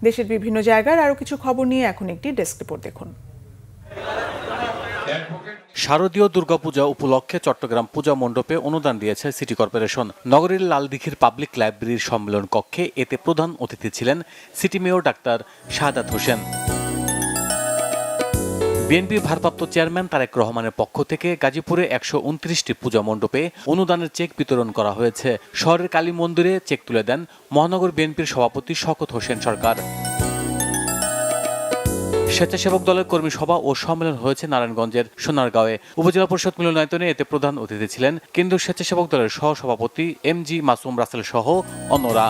দেশের বিভিন্ন জায়গার আরও কিছু খবর নিয়ে এখন একটি ডেস্ক রিপোর্ট দেখুন। শারদীয় দুর্গাপূজা উপলক্ষে চট্টগ্রাম পূজা মণ্ডপে অনুদান দিয়েছে সিটি কর্পোরেশন। নগরীর লালদিঘির পাবলিক লাইব্রেরির সম্মেলন কক্ষে এতে প্রধান অতিথি ছিলেন city mayor doctor Shahadat Hossain. বিএনপির ভারপ্রাপ্ত চেয়ারম্যান তারেক রহমানের পক্ষ থেকে গাজীপুরে ১২৯টি পূজা মণ্ডপে অনুদানের চেক বিতরণ করা হয়েছে। শহরের কালী মন্দিরে চেক তুলে দেন মহানগর বিএনপির সভাপতি শওকত হোসেন সরকার। স্বেচ্ছাসেবক দলের কর্মী সভা ও সম্মেলন হয়েছে নারায়ণগঞ্জের সোনারগাঁওয়ে। উপজেলা পরিষদ মিলনায়তনে এতে প্রধান অতিথি ছিলেন কেন্দ্রীয় স্বেচ্ছাসেবক দলের সহসভাপতি এমজি মাসুম রাসেল সহ অন্যরা।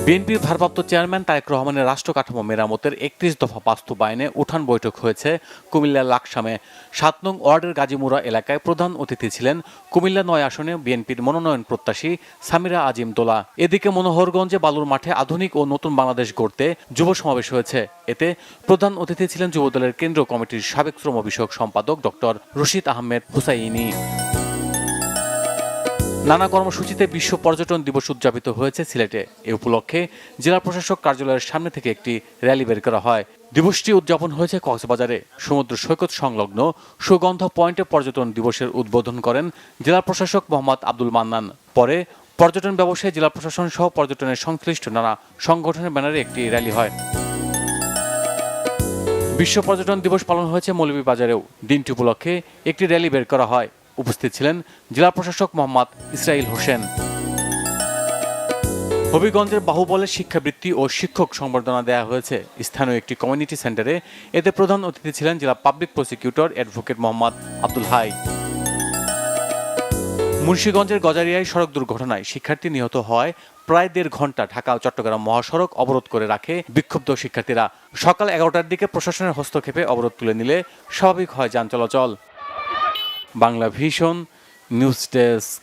বিএনপির ভারপ্রাপ্ত চেয়ারম্যান তারেক রহমানের রাষ্ট্র কাঠামো মেরামতের ৩১ দফা বাস্তবায়নে উঠান বৈঠক হয়েছে কুমিল্লার লাকসামে। ৭ নং ওয়ার্ডের গাজীমুরা এলাকায় প্রধান অতিথি ছিলেন কুমিল্লা ৯ আসনে বিএনপির মনোনয়ন প্রত্যাশী সামিরা আজিম দোলা। এদিকে মনোহরগঞ্জে বালুর মাঠে আধুনিক ও নতুন বাংলাদেশ গড়তে যুব সমাবেশ হয়েছে। এতে প্রধান অতিথি ছিলেন যুবদলের কেন্দ্রীয় কমিটির সাবেক শ্রম বিষয়ক সম্পাদক ডক্টর রশিদ আহমেদ হুসাইনি। নানা কর্মসূচিতে বিশ্ব পর্যটন দিবস উদযাপিত হয়েছে সিলেটে। এ উপলক্ষে জেলা প্রশাসক কার্যালয়ের সামনে থেকে একটি র্যালি বের করা হয়। দিবসটি উদযাপন হয়েছে কক্সবাজারে। সমুদ্র সৈকত সংলগ্ন সুগন্ধ পয়েন্টে পর্যটন দিবসের উদ্বোধন করেন জেলা প্রশাসক মোহাম্মদ আব্দুল মান্নান। পরে পর্যটন ব্যবসায় জেলা প্রশাসন সহ পর্যটনের সংশ্লিষ্ট নানা সংগঠনের ব্যানারে একটি র্যালি হয়। বিশ্ব পর্যটন দিবস পালন হয়েছে মৌলভীবাজারেও। দিনটি উপলক্ষে একটি র্যালি বের করা হয়। উপস্থিত ছিলেন জেলা প্রশাসক মোহাম্মদ ইসরাইল হোসেন। হবিগঞ্জের বাহুবলে শিক্ষাবৃত্তি ও শিক্ষক সংবর্ধনা দেওয়া হয়েছে স্থানীয় একটি কমিউনিটি সেন্টারে। এতে প্রধান অতিথি ছিলেন জেলা public prosecutor advocate Mohammad Abdul Hai. মুন্সিগঞ্জের গজারিয়ায় সড়ক দুর্ঘটনায় শিক্ষার্থী নিহত হয় প্রায় ১.৫ ঘন্টা ঢাকা চট্টগ্রাম মহাসড়ক অবরোধ করে রাখে বিক্ষুব্ধ শিক্ষার্থীরা। সকাল ১১টার দিকে প্রশাসনের হস্তক্ষেপে অবরোধ তুলে নিলে স্বাভাবিক হয় যান চলাচল। Bangla vision news desk.